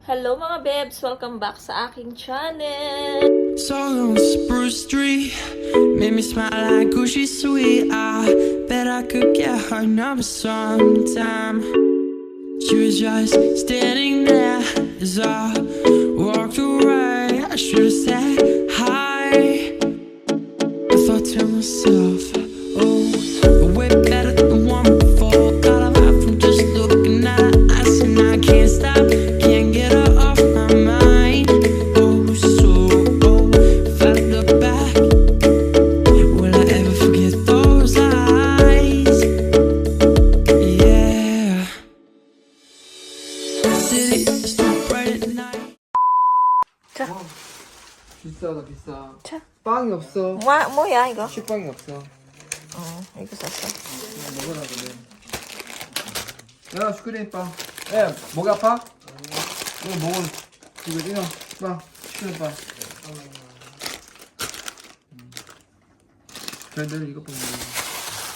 Hello mga bebs! Welcome back sa aking channel! Saw her on Spruce Street, made me smile like Gucci sweet. I bet I could get her number sometime. She was just standing there as I walked away. I should have said hi. I thought to myself, oh, way better than the one before. Got a vibe from just looking at her eyes, and I can't stop, can't get her off my mind. Oh, so if I look back, will I ever forget those eyes? Yeah. City is too bright at night. 자, 비싸다 비싸. 자. 빵이 없어. 뭐야 이거? 식빵이 없어. 이거 샀어. 먹으라 그래. 야 슈크림 빵. 야 목이 아파? 이거 먹은 이거 이거 빵 슈크림 빵. 그래 내가 이거 빵 먹어.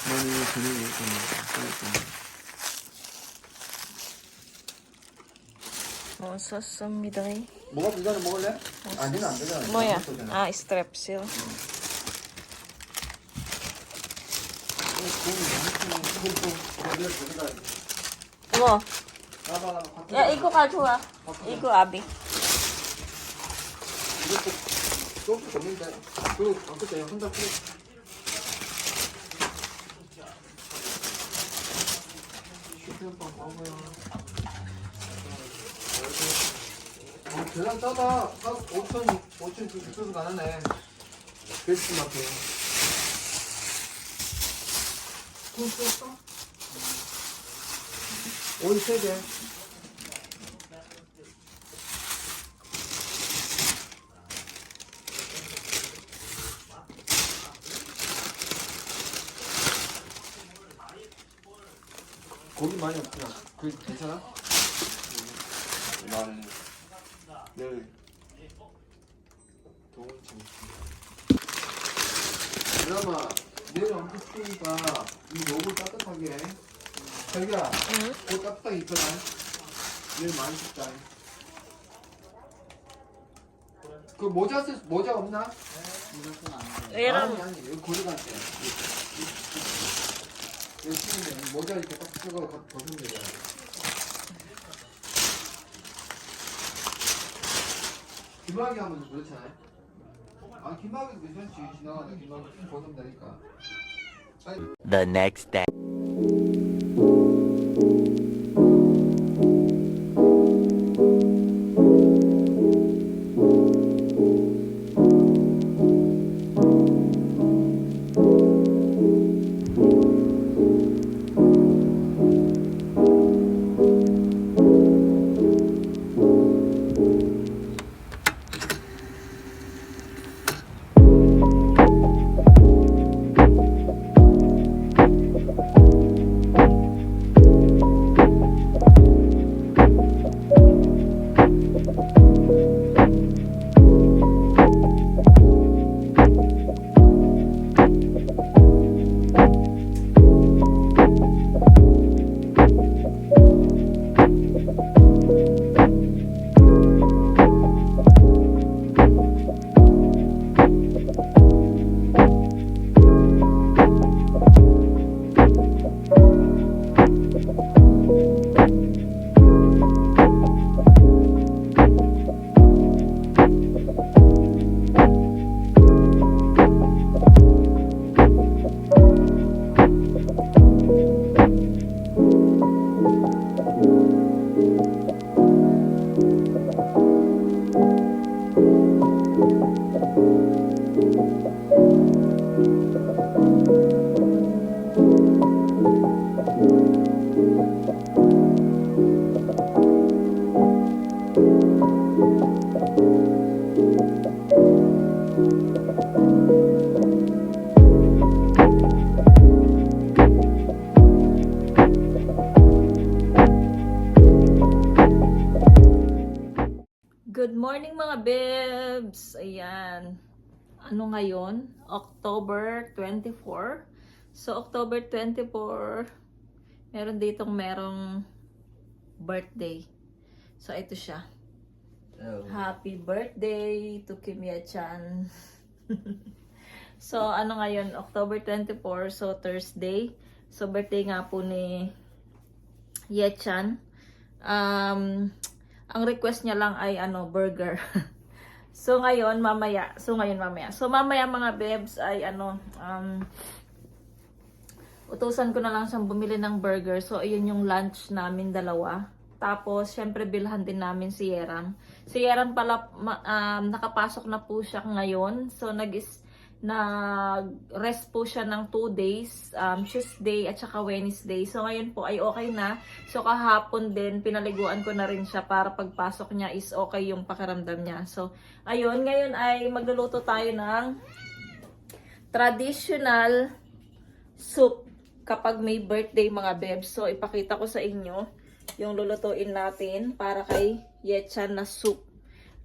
너는 이거 저녁에 이거 먹어. 샀습니다. 뭐가 이거는 먹을래? 아니는 안 되잖아. 뭐야? 안 먹잖아. 스트랩sil. 뭐? 야, 이거 가져와. 이거 아비. 이것도 조금 고민돼. 그리고 아까 혼자 풀. 슈크림빵 먹어요. 계란 싸다. 5천 주셔서 가능해. 베스트 마켓. 돈 썼어? 오이 3개. 고기 많이 없구나. 그 괜찮아? 나는 내일 더운 참. 그나마 내일 엄청 추우니까 이 목을 따뜻하게 해. 자기야, 옷 따뜻하게 입혀라. 내일 많이 춥다. 그 모자 없나? 얘랑 아니 여기 고리 같아. 여기 추운데 모자 이렇게 딱 쓰고 벗으면 되잖아. 기막이 하면 좀 그렇잖아요. 아 기막이 괜찮지. 지나가다 기막이 좀 벗으면 되니까. The next day. Good morning mga bebs! Ayan. Ano ngayon? October 24. So, October 24, meron ditong merong birthday. So, ito siya. Happy birthday to Kim Ye-chan. So, ano ngayon? October 24, so Thursday. So, birthday nga po ni Ye-chan. Ang request niya lang ay burger. So, mamaya. So, mamaya mga bebs ay utusan ko na lang siyang bumili ng burger. So, ayun yung lunch namin dalawa. Tapos, syempre, bilhan din namin si Yeram. Si Yeram pala, nakapasok na po siya ngayon. So, nag-rest po siya ng 2 days, Tuesday at saka Wednesday. So, ngayon po ay okay na. So, kahapon din, pinaliguan ko na rin siya para pagpasok niya is okay yung pakiramdam niya. So, ayun, ngayon ay magluluto tayo ng traditional soup kapag may birthday mga bebs. So, ipakita ko sa inyo yung lulutuin natin para kay Ye-chan na soup.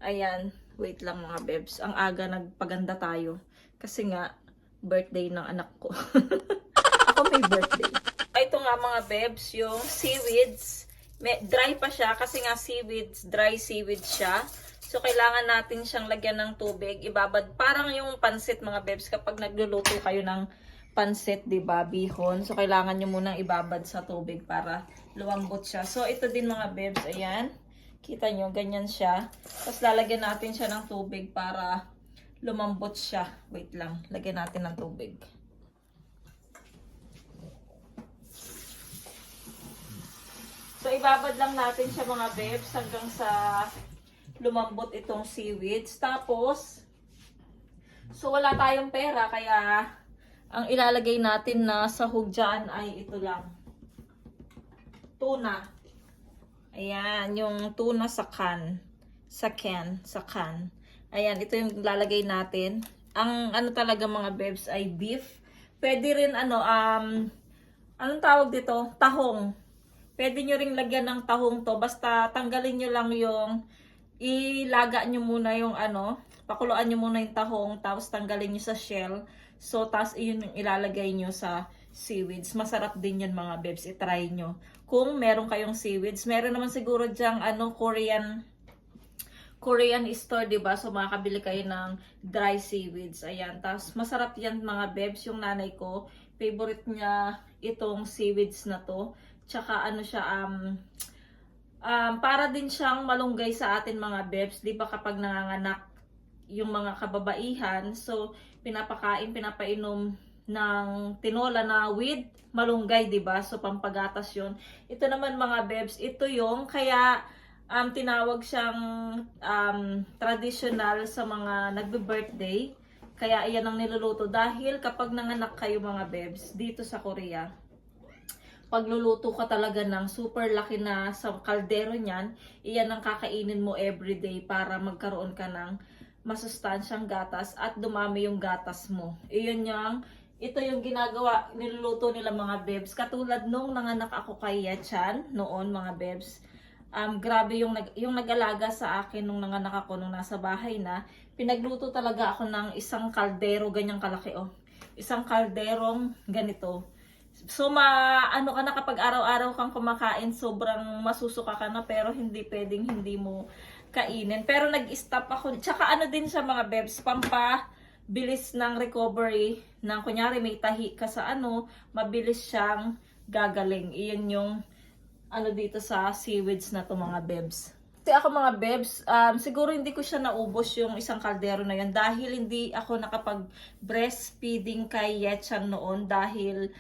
Ayan, wait lang mga bebs. Ang aga nagpaganda tayo. Kasi nga, birthday ng anak ko. Ako may birthday. Ito nga mga bebs, yung seaweeds. Dry pa siya kasi nga seaweeds, dry seaweeds siya. So, kailangan natin siyang lagyan ng tubig. Ibabad, parang yung pansit mga bebs kapag nagluluto kayo ng pansit, diba, bihon. So, kailangan nyo munang ibabad sa tubig para luwambot siya. So, ito din mga bebs, ayan. Kita nyo, ganyan siya. Tapos, lalagyan natin siya ng tubig para lumambot siya. Wait lang, lagyan natin ng tubig. So, ibabad lang natin siya mga bebs hanggang sa lumambot itong seaweeds. Tapos, so wala tayong pera kaya ang ilalagay natin na sahog dyan ay ito lang. Tuna. Ayan, yung tuna sa can. Sa can. Ayan, ito yung lalagay natin. Ang talaga mga bebs ay beef. Pwede rin anong tawag dito? Tahong. Pwede nyo ring lagyan ng tahong to. Basta tanggalin nyo lang yung, ilaga nyo muna yung pakuluan nyo muna yung tahong, tapos tanggalin nyo sa shell. So, tapos yun yung ilalagay nyo sa seaweeds. Masarap din yun mga bebs. I-try nyo. Kung meron kayong seaweeds, meron naman siguro dyang Korean store, diba? So, makakabili kayo ng dry seaweeds. Ayan. Tapos, masarap yan mga bebs. Yung nanay ko, favorite niya itong seaweeds na to. Tsaka, para din siyang malunggay sa atin mga bebs. Diba kapag nanganganak yung mga kababaihan, so, pinapainom ng tinola na with malunggay, diba? So, pampagatas yun. Ito naman mga bebs, ito yung, kaya, tinawag siyang traditional sa mga nagbe-birthday. Kaya iyan ang niluluto. Dahil kapag nanganak kayo mga bebs, dito sa Korea, pagluluto ka talaga ng super laki na sa kaldero niyan, iyan ang kakainin mo everyday para magkaroon ka ng masustansyang gatas at dumami yung gatas mo. Ito yung niluluto nila mga bebs. Katulad nung nanganak ako kay Ye-chan noon mga bebs. Grabe yung nag-alaga sa akin nung nanganak ako nung nasa bahay na, pinagluto talaga ako ng isang kaldero, ganyang kalaki isang kalderong ganito. So ka na kapag araw-araw kang kumakain, sobrang masusuka ka na, pero hindi pwedeng hindi mo kainin. Pero nag-stop ako, tsaka din siya mga bebs, pampabilis ng recovery, ng kunyari may tahi ka sa mabilis siyang gagaling. Iyan yung dito sa seaweeds na to mga bebs. Kasi ako mga bebs, siguro hindi ko siya naubos yung isang kaldero na yun dahil hindi ako nakapag-breastfeeding kay Ye-chan noon dahil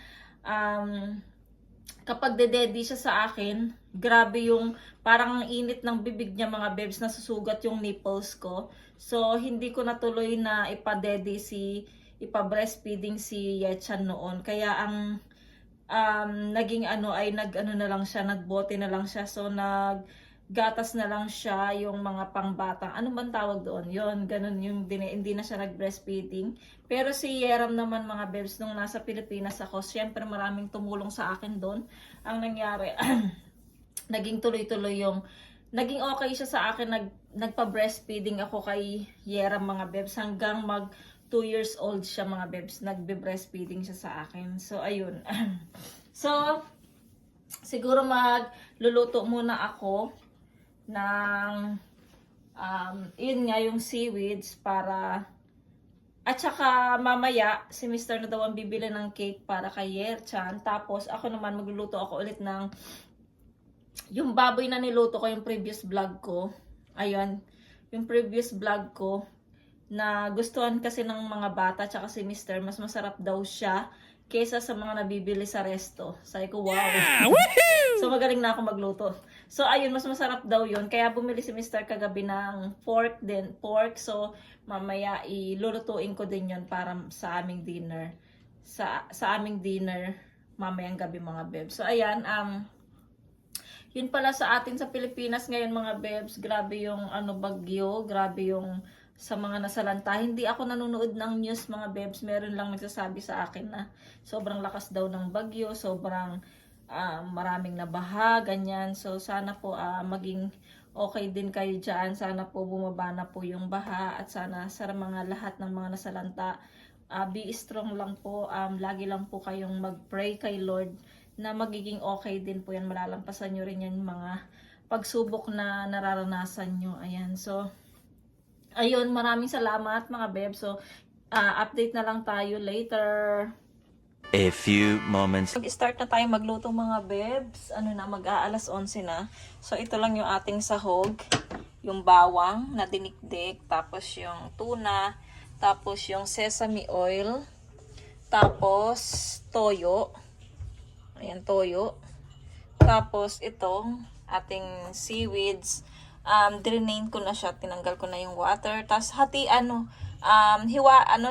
kapag dededi siya sa akin, grabe yung parang init ng bibig niya mga bebs, nasusugat yung nipples ko. So, hindi ko natuloy na ipa-breastfeeding si Ye-chan noon. Kaya ang naging na lang siya, nagbote na lang siya. So, naggatas na lang siya yung mga pangbata. Ano bang tawag doon? Yon, ganun yung hindi na siya nag-breastfeeding. Pero si Yeram naman mga bebs, nung nasa Pilipinas ako, syempre maraming tumulong sa akin doon. Ang nangyari, naging tuloy-tuloy naging okay siya sa akin, nagpa-breastfeeding ako kay Yeram mga bebs hanggang 2 years old siya mga bebs, nagbe-breastfeeding siya sa akin. So, ayun. So, siguro magluluto muna ako ng Yun nga yung seaweeds para at saka mamaya si Mr. na daw ang bibili ng cake para kay Yerchan. Tapos ako naman magluluto ako ulit ng yung baboy na niluto ko yung previous vlog ko. Ayun, yung previous vlog ko na gustuhan kasi ng mga bata at saka si Mr. mas masarap daw siya kaysa sa mga nabibili sa resto. Sabi ko, wow. Yeah! So magaling na ako magluto. So ayun, mas masarap daw yun. Kaya bumili si Mr. kagabi ng pork. So mamaya ilulutuin ko din yun para sa aming dinner. Sa aming dinner mamayang gabi mga bebs. So ayan, yun pala sa atin sa Pilipinas ngayon mga bebs. Grabe yung bagyo, grabe yung sa mga nasalanta. Hindi ako nanonood ng news mga bebs. Meron lang nagsasabi sa akin na sobrang lakas daw ng bagyo, sobrang maraming nabaha, ganyan. So sana po maging okay din kayo dyan. Sana po bumaba na po yung baha at sana sa mga lahat ng mga nasalanta, be strong lang po. Lagi lang po kayong mag-pray kay Lord na magiging okay din po yan. Malalampasan nyo rin yan mga pagsubok na nararanasan nyo. Ayan, so ayun, maraming salamat mga beb. So, update na lang tayo later. A few moments. Mag-start na tayo magluto mga bebs. Mag-aalas 11 na. So, ito lang yung ating sahog. Yung bawang na dinikdik. Tapos yung tuna. Tapos yung sesame oil. Tapos toyo. Ayan, toyo. Tapos itong ating seaweeds. Drainain ko na siya, tinanggal ko na yung water. Tapos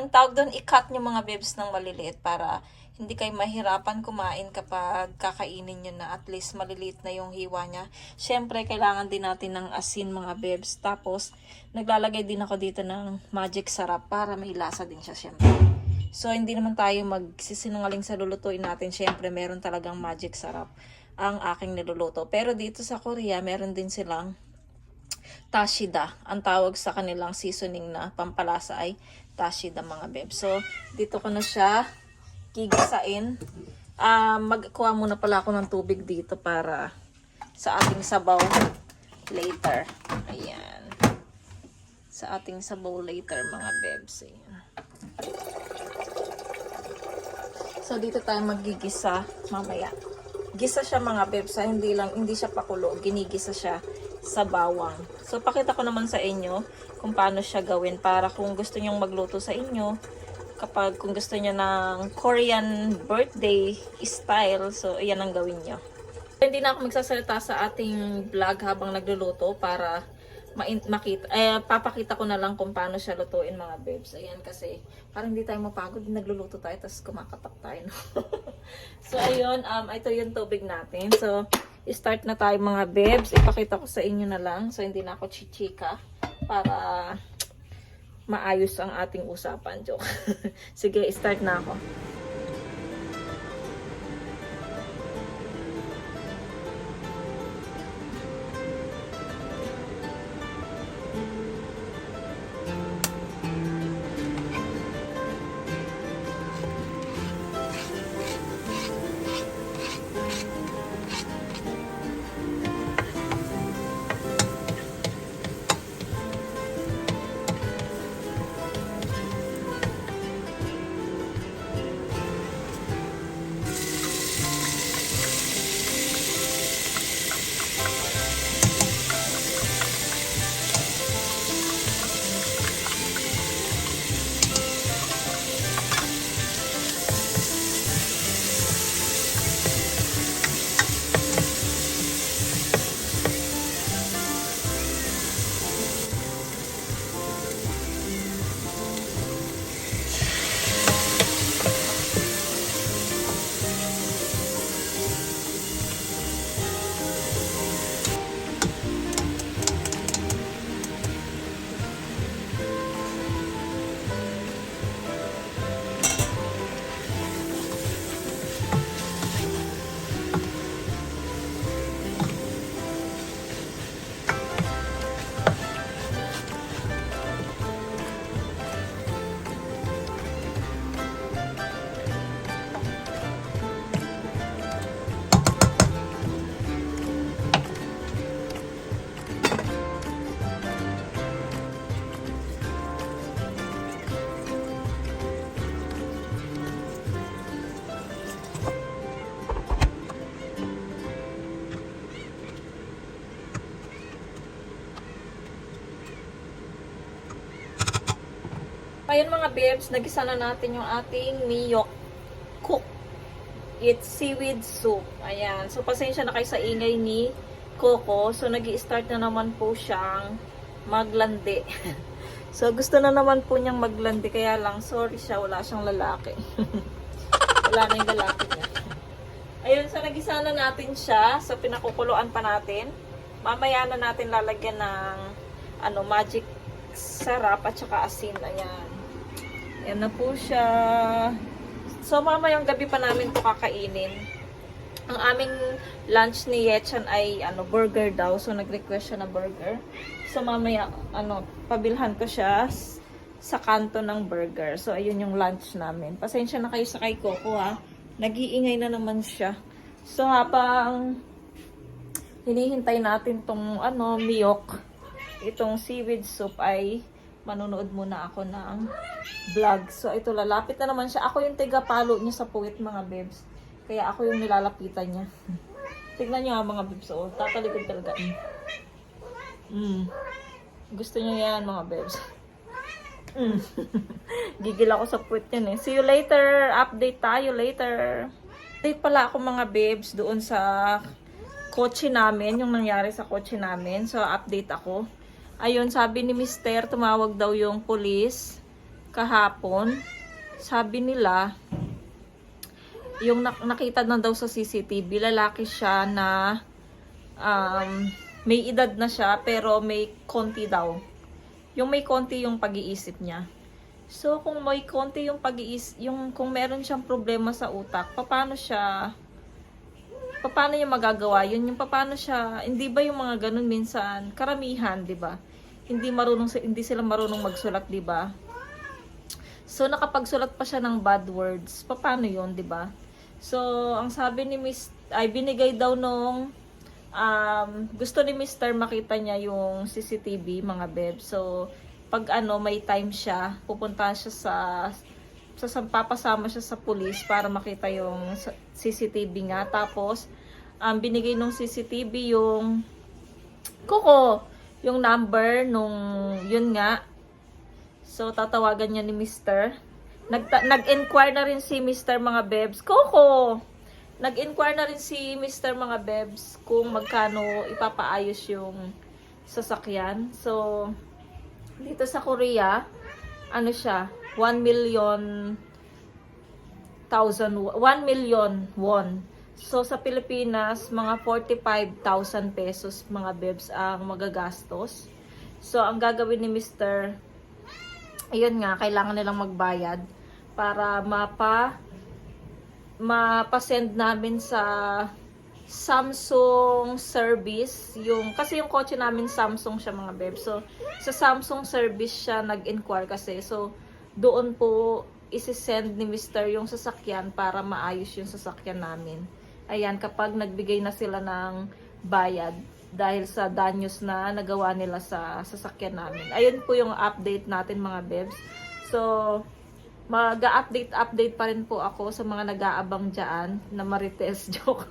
tawag doon, i-cut nyo mga bebs ng maliliit para hindi kayo mahirapan kumain kapag kakainin nyo na at least maliliit na yung hiwa niya. Syempre, kailangan din natin ng asin mga bebs. Tapos, naglalagay din ako dito ng magic sarap para may lasa din siya syempre. So, hindi naman tayo magsisinungaling sa lulutuin natin. Syempre, meron talagang magic sarap ang aking niluluto. Pero dito sa Korea, meron din silang Tashida. Ang tawag sa kanilang seasoning na pampalasa ay Tashida mga beb. So, dito ko na siya gigisain. Magkuha muna pala ako ng tubig dito para sa ating sabaw later. Ayan. Sa ating sabaw later mga bebs. Ayan. So, dito tayo magigisa mamaya. Gisa siya mga bebs. Hindi siya pakulo. Ginigisa siya sa bawang. So, pakita ko naman sa inyo kung paano siya gawin para kung gusto nyong magluto sa inyo, kung gusto nyo ng Korean birthday style, so, ayan ang gawin nyo. Hindi na ako magsasalita sa ating vlog habang nagluluto para papakita ko na lang kung paano siya lutuin mga bebs. Ayan, kasi parang hindi tayo mapagod, nagluluto tayo tapos kumakatak tayo. No? So, ayun, ito yung tubig natin. So, start na tayo mga bebs. Ipakita ko sa inyo na lang. So, hindi na ako chichika para maayos ang ating usapan. Joke. Sige, start na ako. Ayun mga babes, nagisa na natin yung ating miyok cook. It's seaweed soup. Ayan. So, pasensya na kayo sa ingay ni Coco. So, nag-i-start na naman po siyang maglandi. So, gusto na naman po niyang maglandi. Kaya lang, sorry siya, wala siyang lalaki. Wala na yung lalaki niya. Ayun, so nagisa na natin siya. So, pinakukuluan pa natin. Mamaya na natin lalagyan ng magic sarap at saka asin. Ayan. Ayan na po siya. So, mamayang gabi pa namin ito kakainin. Ang aming lunch ni Yechan ay burger daw. So, nag-request siya na burger. So, mamaya, pabilhan ko siya sa kanto ng burger. So, ayun yung lunch namin. Pasensya na kayo sa kay Coco, ha. Nag-iingay na naman siya. So, habang hinihintay natin tong miyok, itong seaweed soup, ay manonood muna ako ng vlog. So, ito, lalapit na naman siya. Ako yung tiga-palo niya sa puwit, mga babes. Kaya ako yung nilalapitan niya. Tignan niyo mga babes. Oh, tatalikod talaga. Gusto niyo yan, mga babes. Gigil ako sa puwit yan eh. See you later. Update tayo later. Update pala ako, mga babes, doon sa kotse namin. Yung nangyari sa kotse namin. So, update ako. Ayun, sabi ni Mister, tumawag daw yung police kahapon. Sabi nila, yung nakita na daw sa CCTV, lalaki siya na may edad na siya pero may konti daw. Yung may konti yung pag-iisip niya. So, kung may konti yung pag-iisip, kung meron siyang problema sa utak, paano niya magagawa yun? Yung paano siya, hindi ba yung mga ganun minsan, karamihan, di ba? Hindi sila marunong magsulat, di ba? So, nakapagsulat pa siya ng bad words. Paano yun, di ba? So, ang sabi ni binigay daw nung, gusto ni Mr. makita niya yung CCTV, mga beb. So, pag may time siya, pupunta siya papasama siya sa police para makita yung CCTV nga. Tapos, binigay nung CCTV yung Coco, yung number nung yun nga. So, tatawagan niya ni Mr. Nag-inquire na rin si Mr. mga bebs. Coco! Nag-inquire na rin si Mr. mga bebs kung magkano ipapaayos yung sasakyan. So, dito sa Korea, siya, 1 million won. So, sa Pilipinas, mga 45,000 pesos, mga bebs, ang magagastos. So, ang gagawin ni Mr., ayun nga, kailangan nilang magbayad para mapasend namin sa Samsung service. Kasi yung kotse namin Samsung siya, mga bebs. So, sa Samsung service siya nag-inquire kasi. So, doon po isi-send ni Mr. yung sasakyan para maayos yung sasakyan namin. Ayan, kapag nagbigay na sila ng bayad dahil sa danyos na nagawa nila sa sasakyan namin. Ayun po yung update natin, mga bebs. So, mag-update pa rin po ako sa mga nag-aabang dyan na marites joke.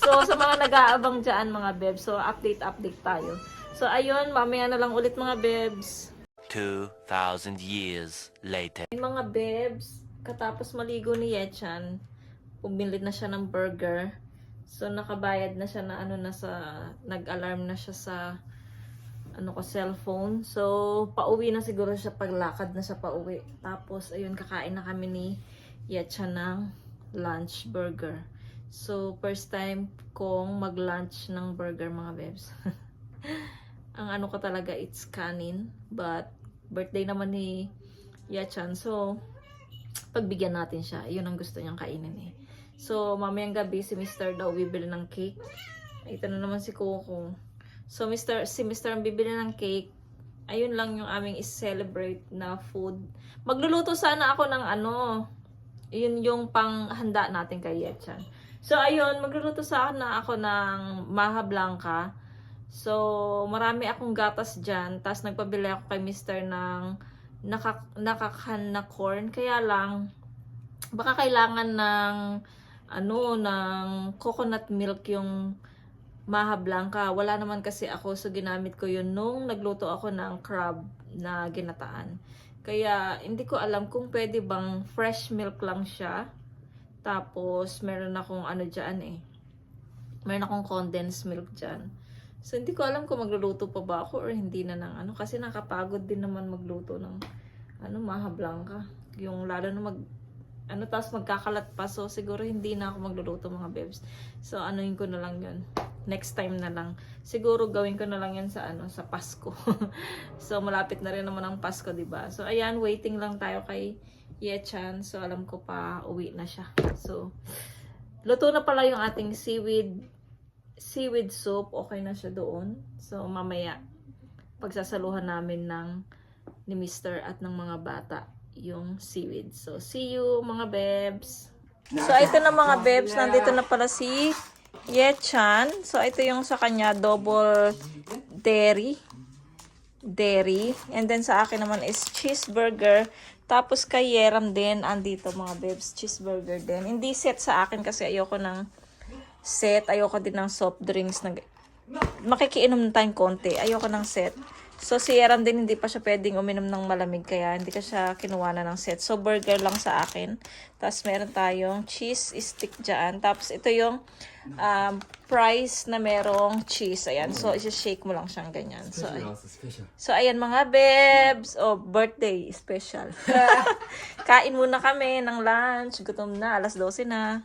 So, sa mga nag-aabang dyan, mga bebs. So, update tayo. So, ayun, mamaya na lang ulit, mga bebs. 2,000 years later. Mga bebs, katapos maligo ni Yechan, bumili na siya ng burger. So, nakabayad na siya na nag-alarm na siya sa cellphone. So, pauwi na siguro siya, paglakad na siya pauwi. Tapos, ayun, kakain na kami ni Yechan ng lunch burger. So, first time kong mag-lunch ng burger, mga bebs. Ang ko talaga, it's kanin. But, birthday naman ni Yechan. So, pagbigyan natin siya. Yun ang gusto niyang kainin eh. So, mamayang gabi, si Mr. daw bibili ng cake. Ito na naman si Coco. So, si Mr. ang bibili ng cake. Ayun lang yung aming is-celebrate na food. Magluluto sana ako ng yun yung panghanda natin kay Yechan. So, ayun, magluluto sana ako ng maha blanca. So, marami akong gatas dyan. Tapos, nagpabili ako kay Mr. ng nakakhan na corn. Kaya lang, baka kailangan ng coconut milk yung maha blanca. Wala naman kasi ako, so ginamit ko yun nung nagluto ako ng crab na ginataan. Kaya, hindi ko alam kung pwede bang fresh milk lang siya. Tapos, meron akong ano dyan eh. Meron akong condensed milk dyan. So, hindi ko alam kung magluluto pa ba ako or hindi na ng ano. Kasi nakapagod din naman magluto ng maha blanca. Yung lalo na tapos magkakalat pa. So, siguro hindi na ako magluluto mga bebs. So, anuin ko na lang yun. Next time na lang. Siguro gawin ko na lang yan sa sa Pasko. So, malapit na rin naman ang Pasko, diba? So, ayan, waiting lang tayo kay Yechan. So, alam ko pa, uwi na siya. So, luto na pala yung ating seaweed soup. Okay na siya doon. So, mamaya, pagsasaluhan namin ni Mr. at ng mga bata yung seaweed. So, see you mga bebs. So, ito na mga bebs. Nandito na pala si Yechan. So, ito yung sa kanya, double dairy. And then, sa akin naman is cheeseburger. Tapos, kay Yeram din, andito mga bebs, cheeseburger din. Hindi set sa akin kasi ayoko ng set. Ayoko din ng soft drinks. Makikiinom tayong konti. Ayoko ng set. So, si Yeram din, hindi pa siya pwedeng uminom ng malamig. Kaya, hindi ka siya kinuha na ng set. So, burger lang sa akin. Tapos, meron tayong cheese stick dyan. Tapos, ito yung fries na merong cheese. Ayan. So, isi-shake mo lang siyang ganyan. So, ayan mga bebs. Oh, birthday special. Kain muna kami ng lunch. Gutom na. Alas 12 na.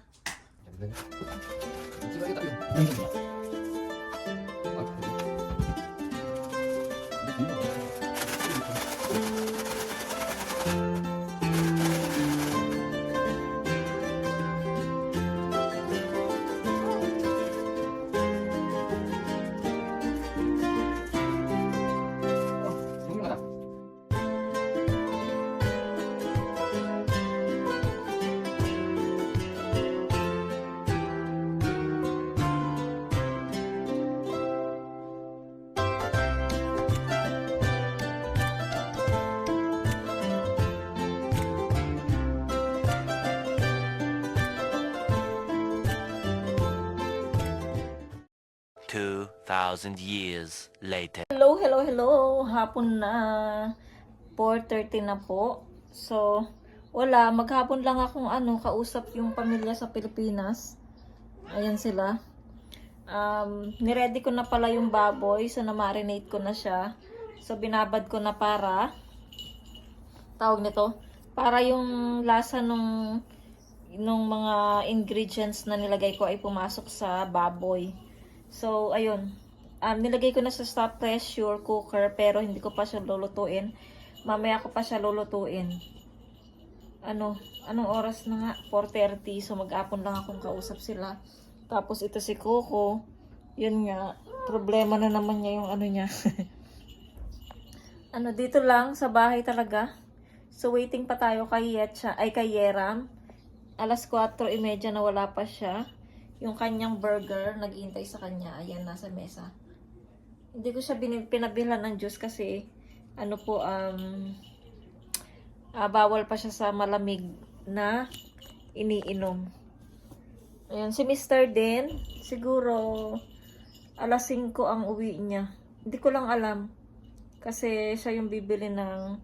Two 2,000 years later. Hello. Hapon na. 4:30 na po. So, wala. Maghapon lang akong kausap yung pamilya sa Pilipinas. Ayan sila. Niready ko na pala yung baboy. So, na-marinate ko na siya. So, binabad ko na para tawag nito. Para yung lasa nung mga ingredients na nilagay ko ay pumasok sa baboy. So, ayun. Nilagay ko na sa stop pressure cooker pero hindi ko pa siya lulutuin. Mamaya ko pa siya lulutuin. Anong oras na nga? 4:30. So, mag-apon lang akong kausap sila. Tapos, ito si Coco. Yun nga. Problema na naman niya yung niya. Dito lang sa bahay talaga. So, waiting pa tayo kay Yeram. Alas 4:30 na wala pa siya. Yung kanyang burger, naghihintay sa kanya. Ayan, nasa mesa. Hindi ko siya pinabilhan ng juice kasi bawal pa siya sa malamig na iniinom. Ayan, si Mr. din, siguro alas 5 ang uwi niya. Hindi ko lang alam. Kasi siya yung bibili ng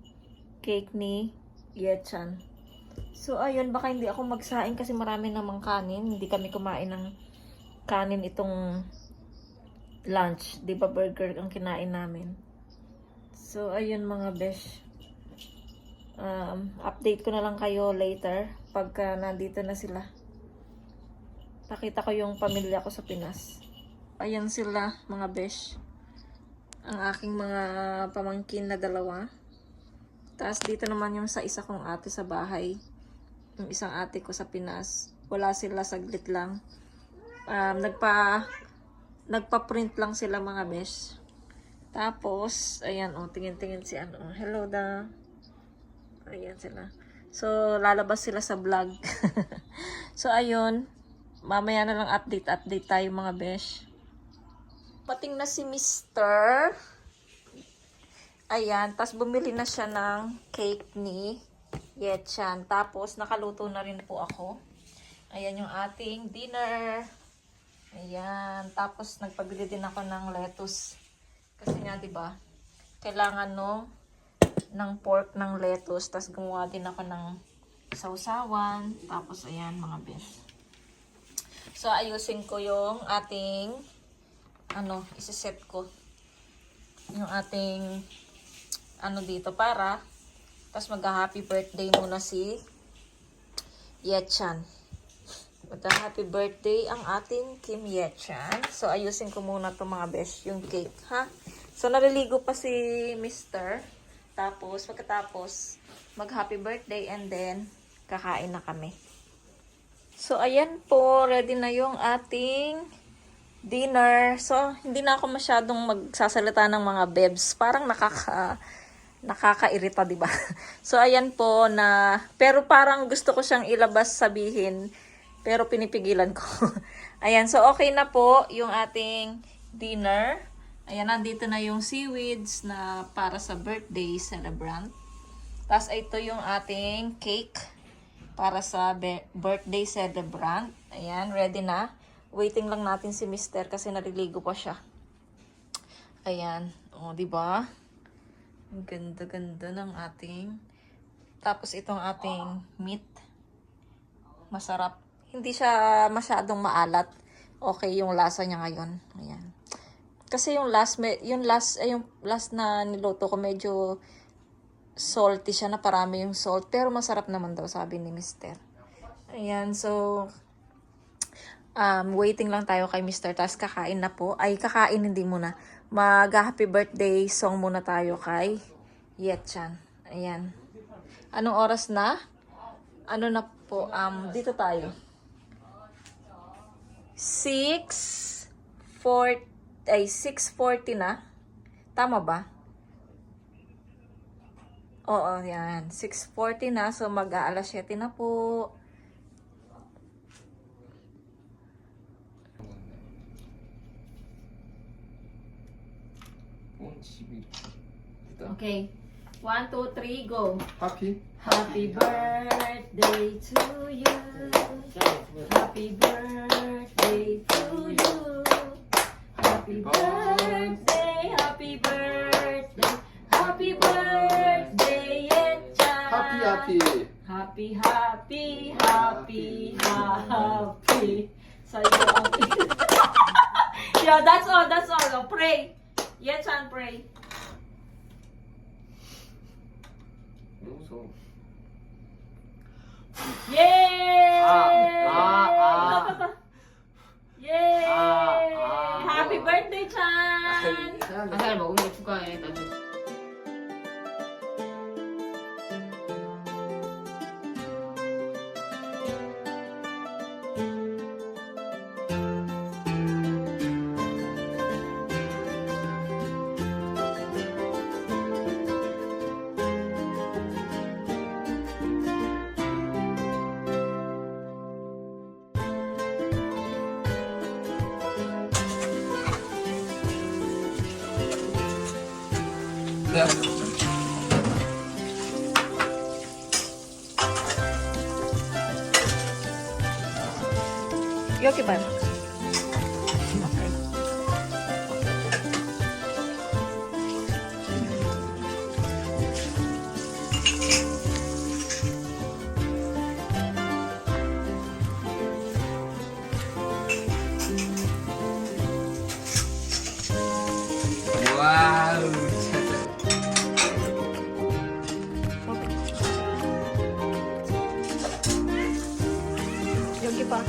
cake ni Yechan. So, ayun, baka hindi ako magsaing kasi marami namang kanin. Hindi kami kumain ng kanin itong lunch. Di ba burger ang kinain namin? So, ayun mga besh. Update ko na lang kayo later pagka nandito na sila. Pakita ko yung pamilya ko sa Pinas. Ayan sila mga besh. Ang aking mga pamangkin na 2. Tapos dito naman yung sa isa kong ate sa bahay. Yung isang ate ko sa Pinas. Wala sila, saglit lang. Nagpa-print lang sila mga besh. Tapos, ayan tingin-tingin si hello da. Ayan sila. So, lalabas sila sa vlog. So, ayun. Mamaya na lang update tayo mga besh. Pating na si Mr. Ayan, tas bumili na siya ng cake ni Yechan. Tapos, nakaluto na rin po ako. Ayan yung ating dinner. Ayan. Tapos, nagpabili din ako ng lettuce. Kasi nga, diba, kailangan ng pork, ng lettuce. Tapos gumawa din ako ng sausawan. Tapos ayan mga bes. So ayusin ko yung ating isiset ko. Yung ating dito para. Tapos mag-happy birthday muna si Yechan. Mag-happy birthday ang ating Kim Yechan. So ayusin ko muna to mga bes, yung cake, ha? So naliligo pa si Mr. Tapos pagkatapos mag-happy birthday and then kakain na kami. So ayan po, ready na yung ating dinner. So hindi na ako masyadong magsasalita ng mga bebs. Parang nakakairita, di ba? So ayan po na, pero parang gusto ko siyang ilabas sabihin, pero pinipigilan ko. Ayan, so okay na po yung ating dinner. Ayan, nandito na yung seaweeds na para sa birthday celebrant. Tapos ito yung ating cake para sa birthday celebrant. Ayan, ready na. Waiting lang natin si Mr. kasi naliligo pa siya. Ayan, o, di ba? Ang ganda-ganda ng ating. Tapos itong ating meat. Masarap. Hindi siya masyadong maalat. Okay yung lasa niya ngayon. Ayan. Kasi yung last na niluto ko medyo salty siya, na parami yung salt. Pero masarap naman daw, sabi ni Mr. Ayan, so waiting lang tayo kay Mr. Tapos kakain na po. Ay, kakain hindi muna. Mag-happy birthday song muna tayo kay Yechan. Ayan. Anong oras na? Ano na po? Dito tayo. 6:40 na. Tama ba? Oo, yan. 6:40 na. So, mag-aalas 7 na po. Okay. 1, 2, 3, go. Happy? Happy birthday to you. Happy birthday to you. Happy birthday, happy birthday, happy birthday, Yechan. Happy, happy. Happy, happy, happy, happy. Sa'yo ang yeah, that's all, that's all. Oh, pray. Yechan, pray. 무서워. Yay! Yay! 아. Happy birthday, Chan! 가사를 먹은 거 축하해. 나도. 네. 여기 봐요. 와우. 여기 봐.